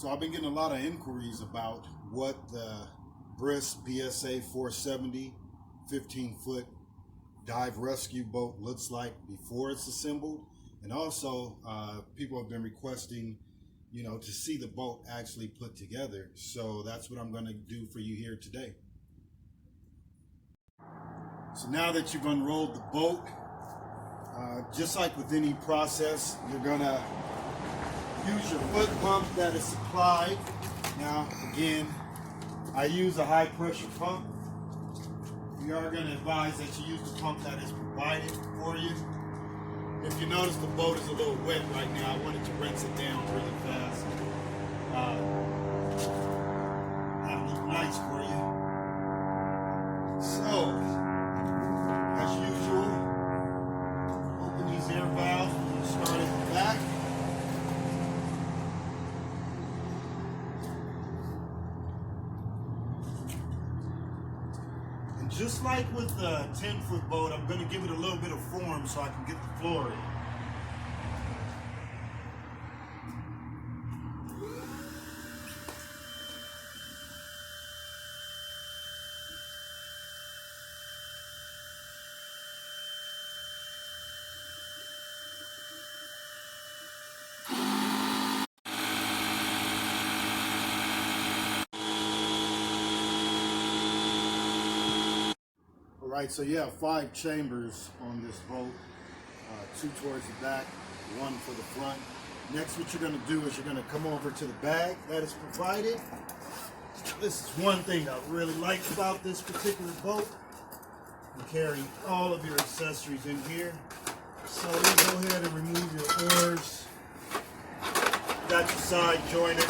So I've been getting a lot of inquiries about what the Bris BSA470 15-foot dive rescue boat looks like before it's assembled, and also people have been requesting, to see the boat actually put together. So that's what I'm going to do for you here today. So now that you've unrolled the boat, just like with any process, you're going to use your foot pump that is supplied. Now, again, I use a high pressure pump. We are going to advise that you use the pump that is provided for you. If you notice the boat is a little wet right now, I wanted to rinse it down really fast. That'll look nice for you. So, as usual, open these air valves when you start at the back. Just like with the 10-foot boat, I'm going to give it a little bit of form so I can get the floor in. Alright, so you have 5 chambers on this boat, 2 towards the back, 1 for the front. Next, what you're going to do is you're going to come over to the bag that is provided. This is one thing I really like about this particular boat. You carry all of your accessories in here. So you go ahead and remove your oars. Got your side joiners,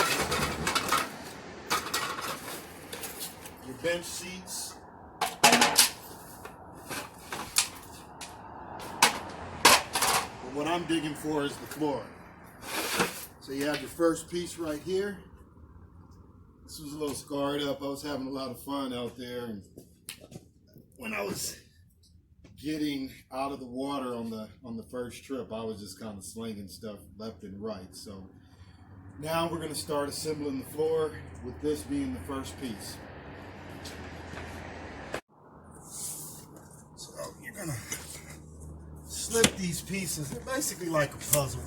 your bench seats. What I'm digging for is the floor. So you have your first piece right here. This was a little scarred up. I was having a lot of fun out there, and when I was getting out of the water on the first trip, I was just kind of slinging stuff left and right. So now we're going to start assembling the floor, with this being the first piece. So you're going to slip these pieces. They're basically like a puzzle.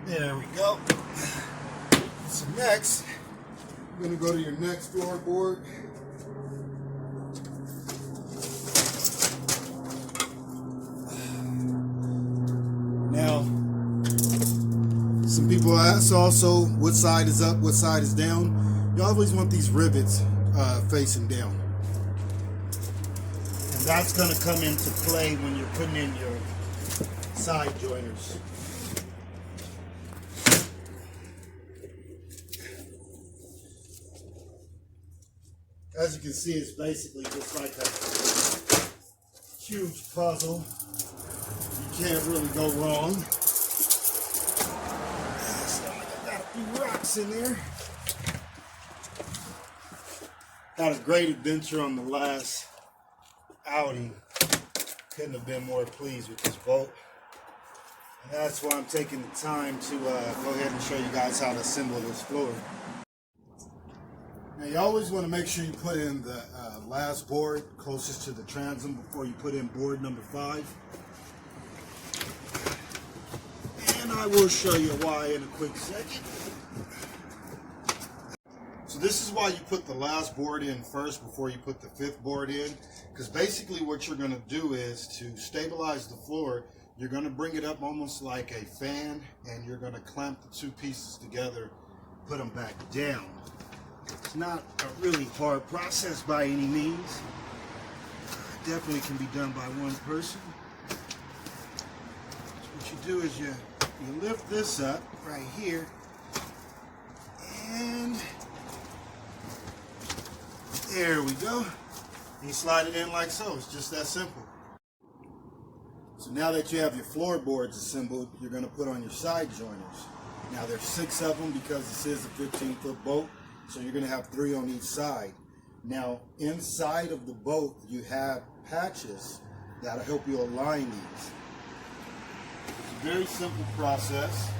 There we go. So next, you're going to go to your next floorboard. Now, some people ask also what side is up, what side is down. You always want these rivets facing down. And that's going to come into play when you're putting in your side joiners. As you can see, it's basically just like a huge puzzle. You can't really go wrong. So I got a few rocks in there. Had a great adventure on the last outing. Couldn't have been more pleased with this boat. And that's why I'm taking the time to go ahead and show you guys how to assemble this floor. Now you always want to make sure you put in the last board closest to the transom before you put in board number 5. And I will show you why in a quick second. So this is why you put the last board in first before you put the 5th board in, because basically what you're going to do is to stabilize the floor, you're going to bring it up almost like a fan, and you're going to clamp the 2 pieces together, put them back down. It's not a really hard process by any means. Definitely can be done by one person. So what you do is you lift this up right here, and there we go. You slide it in like so. It's just that simple. So now that you have your floorboards assembled, you're going to put on your side joiners. Now there's 6 of them because this is a 15-foot boat, so you're going to have 3 on each side. Now inside of the boat you have patches That'll help you align these. It's a very simple process.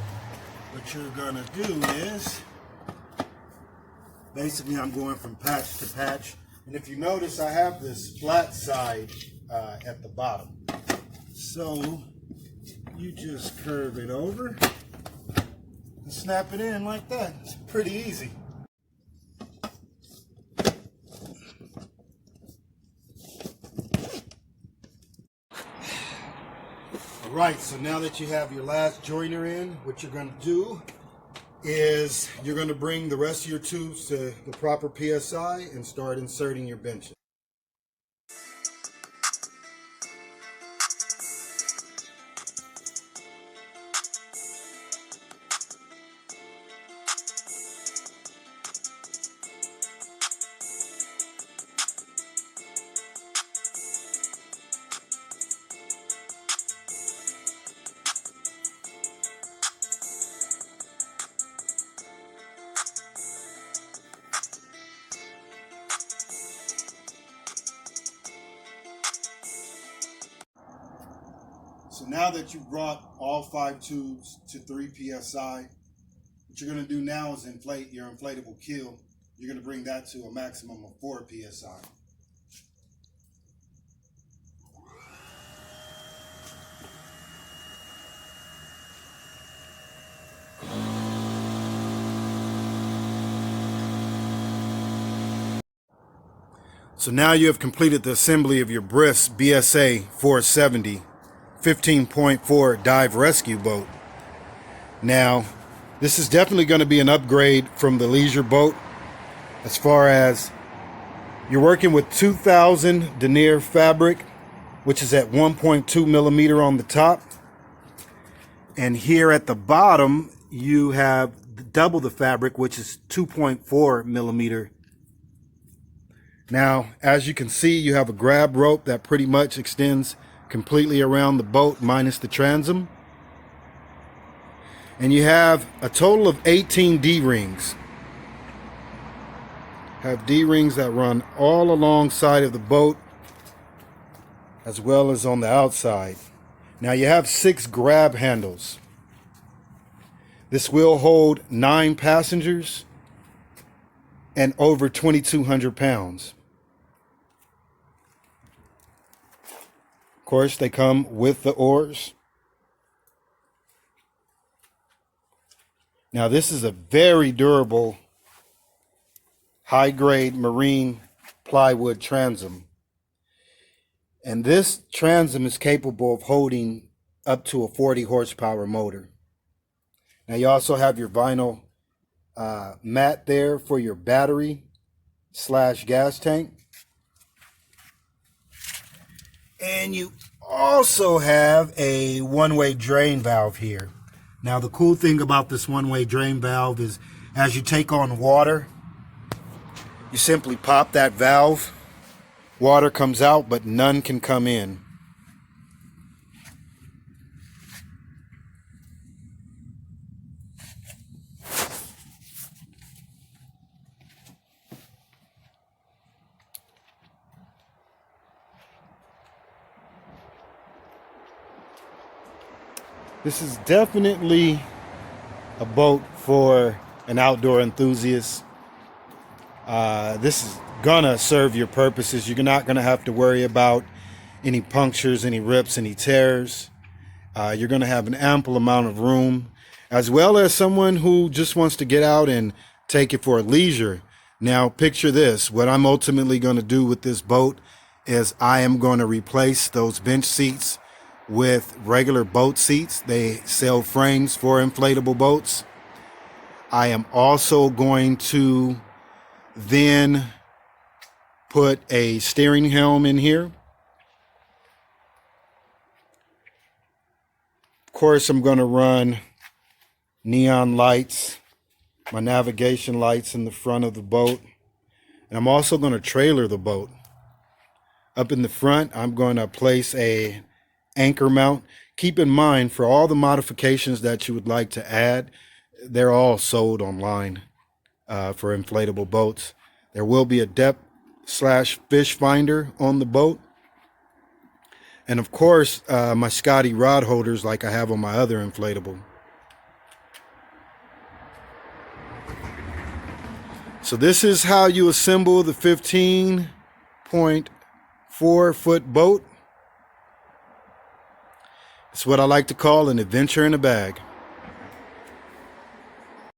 What you're gonna do is, basically I'm going from patch to patch. And if you notice, I have this flat side at the bottom. So you just curve it over and snap it in like that. It's pretty easy. Alright, so now that you have your last joiner in, what you're going to do is you're going to bring the rest of your tubes to the proper PSI and start inserting your benches. So now that you've brought all 5 tubes to 3 PSI, what you're going to do now is inflate your inflatable keel. You're going to bring that to a maximum of 4 PSI. So now you have completed the assembly of your Bris BSA470 15.4 dive rescue boat. Now, this is definitely going to be an upgrade from the leisure boat, as far as you're working with 2000 denier fabric, which is at 1.2 millimeter on the top, and here at the bottom you have double the fabric, which is 2.4 millimeter. Now, as you can see, you have a grab rope that pretty much extends completely around the boat minus the transom, and you have a total of 18 D-rings. Have D-rings that run all alongside of the boat as well as on the outside. Now you have 6 grab handles. This will hold 9 passengers and over 2,200 pounds. Of course, they come with the oars. Now this is a very durable, high-grade marine plywood transom. And this transom is capable of holding up to a 40 horsepower motor. Now you also have your vinyl mat there for your battery / gas tank. And you also have a one-way drain valve here. Now the cool thing about this one-way drain valve is, as you take on water, you simply pop that valve. Water comes out, but none can come in. This is definitely a boat for an outdoor enthusiast. This is gonna serve your purposes. You're not gonna have to worry about any punctures, any rips, any tears. You're gonna have an ample amount of room, as well as someone who just wants to get out and take it for leisure. Now picture this. What I'm ultimately gonna do with this boat is I am gonna replace those bench seats with regular boat seats. They sell frames for inflatable boats. I am also going to then put a steering helm in here. Of course, I'm going to run neon lights, my navigation lights in the front of the boat. And I'm also going to trailer the boat. Up in the front, I'm going to place a anchor mount. Keep in mind, for all the modifications that you would like to add, they're all sold online for inflatable boats. There will be a depth / fish finder on the boat, And of course, my Scotty rod holders like I have on my other inflatable. So this is how you assemble the 15.4-foot boat. It's what I like to call an adventure in a bag.